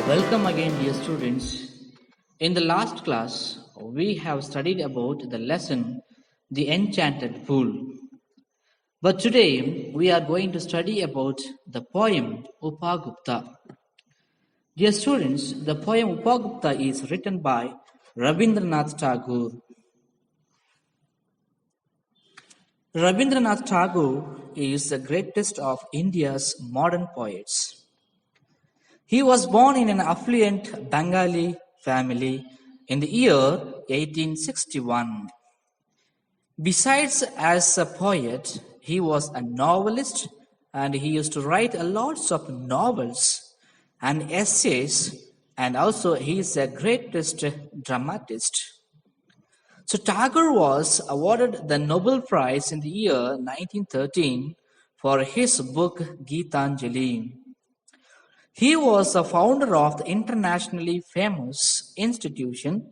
Welcome again, dear students. In the last class, we have studied about the lesson, The Enchanted Pool. But today, we are going to study about the poem Upagupta. Dear students, the poem Upagupta is written by Rabindranath Tagore. Rabindranath Tagore is the greatest of India's modern poets. He was born in an affluent Bengali family in the year 1861. Besides as a poet, he was a novelist and he used to write lots of novels and essays, and also he is the greatest dramatist. So Tagore was awarded the Nobel Prize in the year 1913 for his book Geetanjali. He was the founder of the internationally famous institution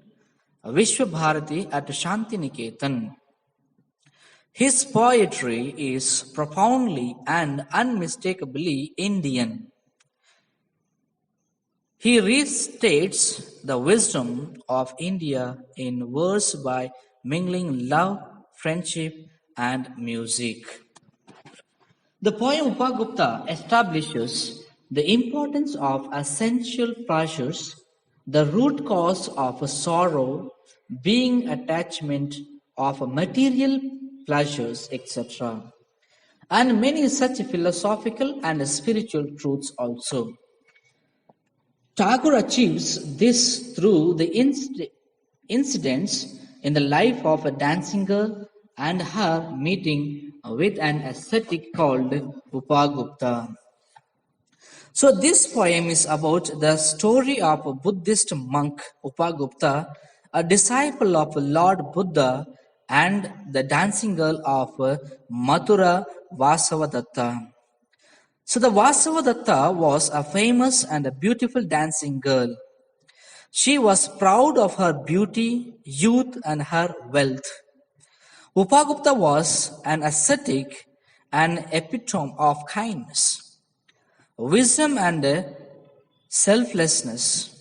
Vishwabharati at Shantiniketan. His poetry is profoundly and unmistakably Indian. He restates the wisdom of India in verse by mingling love, friendship, and music. The poem Upagupta establishes the importance of essential pleasures, the root cause of sorrow being attachment of material pleasures, etc., and many such philosophical and spiritual truths also. Tagore achieves this through the incidents in the life of a dancing girl and her meeting with an ascetic called Upagupta. So this poem is about the story of a Buddhist monk Upagupta, a disciple of Lord Buddha, and the dancing girl of Mathura Vasavadatta. So the Vasavadatta was a famous and a beautiful dancing girl. She was proud of her beauty, youth, and her wealth. Upagupta was an ascetic, an epitome of kindness, wisdom, and selflessness.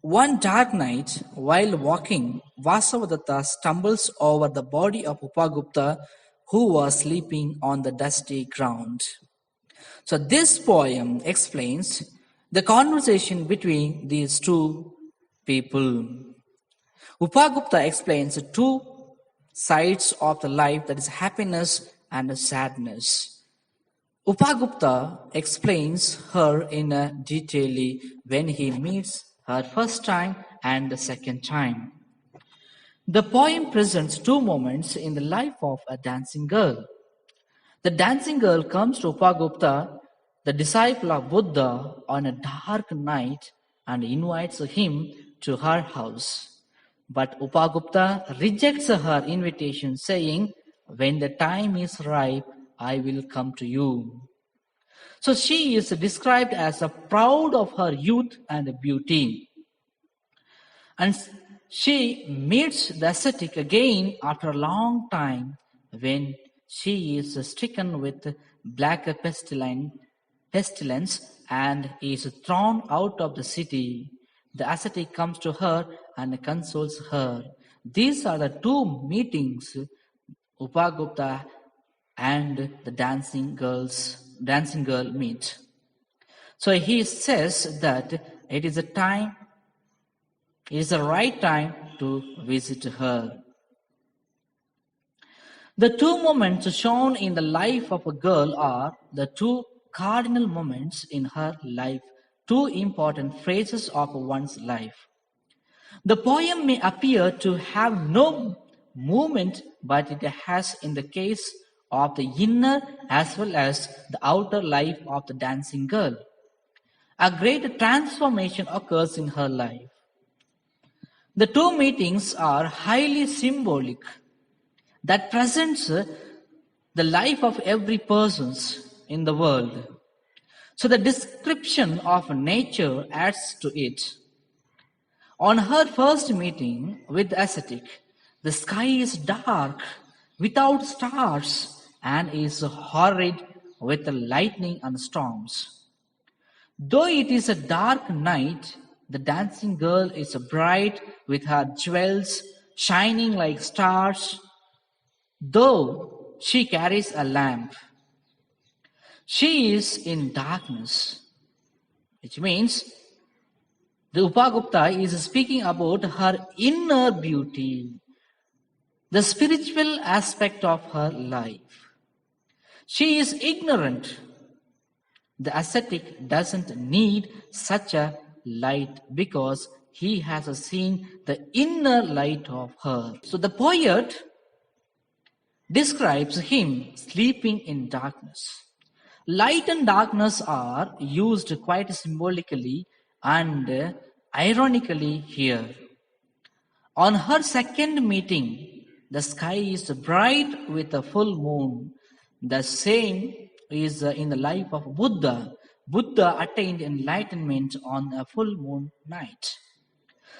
One dark night, while walking, Vasavadatta stumbles over the body of Upagupta, who was sleeping on the dusty ground. So this poem explains the conversation between these two people. Upagupta explains two sides of the life, that is happiness and sadness. Upagupta explains her in detail when he meets her first time and the second time. The poem presents two moments in the life of a dancing girl. The dancing girl comes to Upagupta, the disciple of Buddha, on a dark night and invites him to her house. But Upagupta rejects her invitation, saying, "When the time is ripe, I will come to you." So she is described as proud of her youth and beauty. And she meets the ascetic again after a long time when she is stricken with black pestilence and is thrown out of the city. The ascetic comes to her and consoles her. These are the two meetings Upagupta and the dancing girl meet. So he says that it is the right time to visit her. The two moments shown in the life of a girl are the two cardinal moments in her life, two important phases of one's life. The poem may appear to have no movement, but it has in the case of the inner as well as the outer life of the dancing girl. A great transformation occurs in her life. The two meetings are highly symbolic. that presents the life of every person in the world. So the description of nature adds to it. On her first meeting with the ascetic, the sky is dark without stars and is horrid with lightning and storms. Though it is a dark night, the dancing girl is bright with her jewels shining like stars, though she carries a lamp. She is in darkness, which means the Upagupta is speaking about her inner beauty, the spiritual aspect of her life. She is ignorant. The ascetic doesn't need such a light because he has seen the inner light of her. So the poet describes him sleeping in darkness. Light and darkness are used quite symbolically and ironically here. On her second meeting, the sky is bright with a full moon. The same is in the life of Buddha. Buddha attained enlightenment on a full moon night.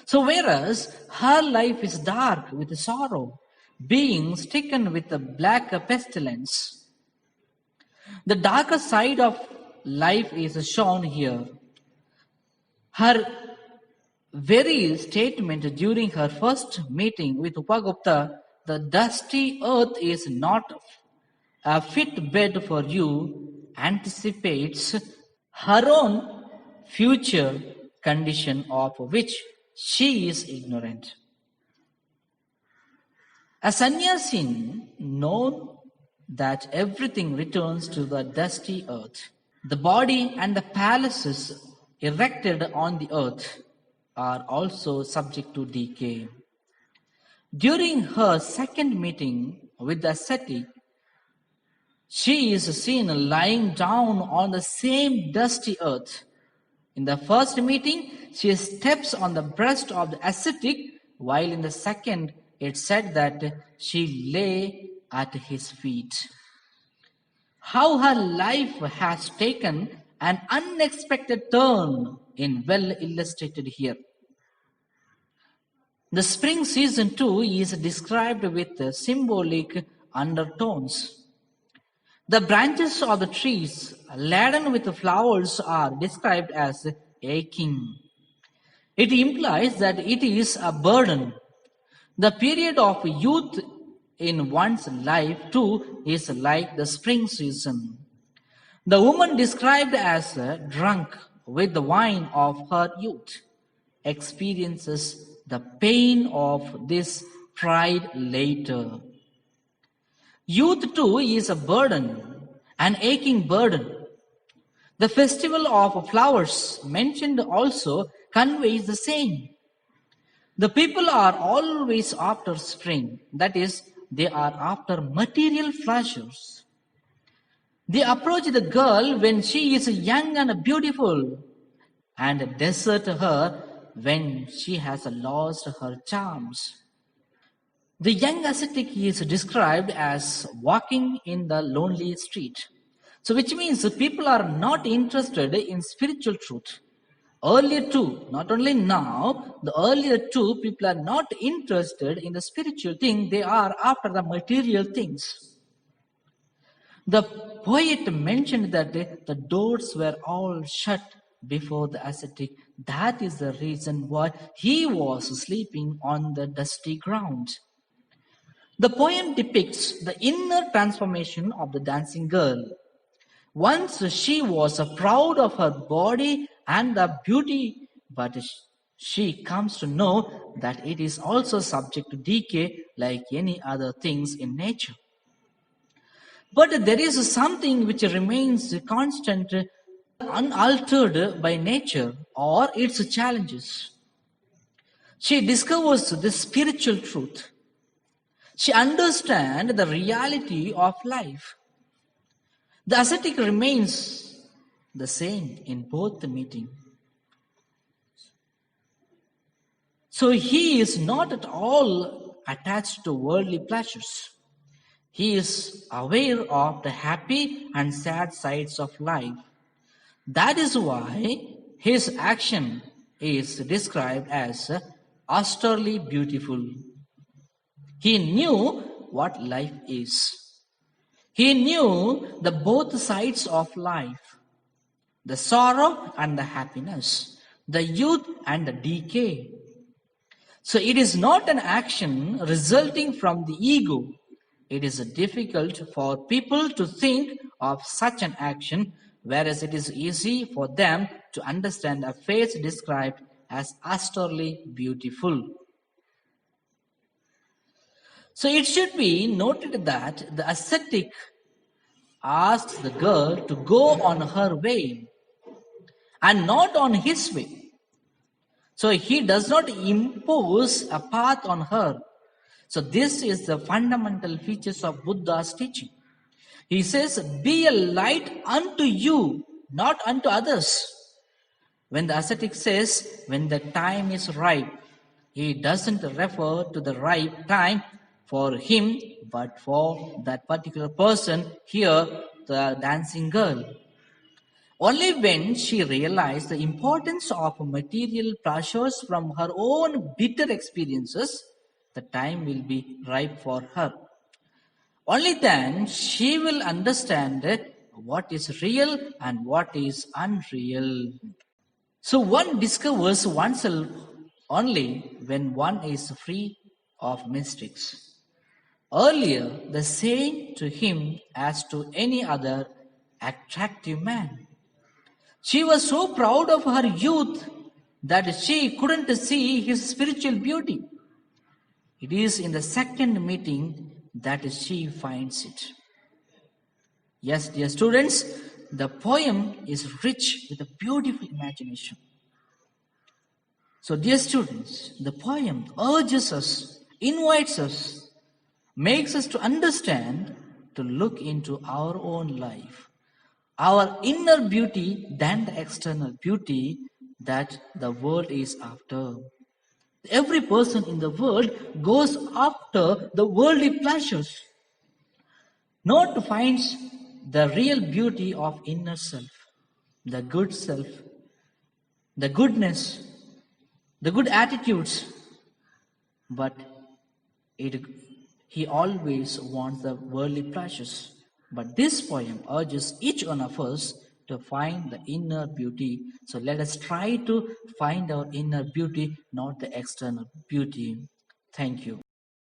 So whereas her life is dark with sorrow, being stricken with a black pestilence, the darker side of life is shown here. Her very statement during her first meeting with Upagupta, the dusty earth is not a fit bed for you, anticipates her own future condition of which she is ignorant. A sannyasin knows that everything returns to the dusty earth. The body and the palaces erected on the earth are also subject to decay. During her second meeting with the ascetic, she is seen lying down on the same dusty earth. In the first meeting, she steps on the breast of the ascetic, while in the second, it said that she lay at his feet. How her life has taken an unexpected turn is well illustrated here. The spring season too is described with symbolic undertones. The branches of the trees laden with flowers are described as aching. It implies that it is a burden. The period of youth in one's life too is like the spring season. The woman described as drunk with the wine of her youth experiences the pain of this pride later. Youth too is a burden, an aching burden. The festival of flowers mentioned also conveys the same. The people are always after spring, that is, they are after material pleasures. They approach the girl when she is young and beautiful and desert her when she has lost her charms. The young ascetic is described as walking in the lonely street. So which means the people are not interested in spiritual truth. Earlier too, not only now, the earlier too, people are not interested in the spiritual thing, they are after the material things. The poet mentioned that the doors were all shut before the ascetic. That is the reason why he was sleeping on the dusty ground. The poem depicts the inner transformation of the dancing girl. Once she was proud of her body and the beauty, but she comes to know that it is also subject to decay like any other things in nature. But there is something which remains constant, unaltered by nature or its challenges. She discovers the spiritual truth. She understands the reality of life. The ascetic remains the same in both the meeting. So he is not at all attached to worldly pleasures. He is aware of the happy and sad sides of life. That is why his action is described as austerely beautiful. He knew what life is. He knew the both sides of life, the sorrow and the happiness, the youth and the decay. So it is not an action resulting from the ego. It is difficult for people to think of such an action, whereas it is easy for them to understand a face described as austerely beautiful. So it should be noted that the ascetic asks the girl to go on her way and not on his way. So he does not impose a path on her. So this is the fundamental features of Buddha's teaching. He says, be a light unto you, not unto others. When the ascetic says, when the time is ripe, he doesn't refer to the ripe time for him, but for that particular person, here, the dancing girl. Only when she realized the importance of material pleasures from her own bitter experiences, the time will be ripe for her. Only then she will understand what is real and what is unreal. So one discovers oneself only when one is free of mistakes. Earlier, the saying to him as to any other attractive man. She was so proud of her youth that she couldn't see his spiritual beauty. It is in the second meeting that she finds it. Yes, dear students, the poem is rich with a beautiful imagination. So, dear students, the poem urges us, invites us, makes us to understand, to look into our own life, our inner beauty than the external beauty that the world is after. Every person in the world goes after the worldly pleasures, not finds the real beauty of inner self, the good self, the goodness, the good attitudes, but it, he always wants the worldly pleasures. But this poem urges each one of us to find the inner beauty. So let us try to find our inner beauty, not the external beauty. Thank you.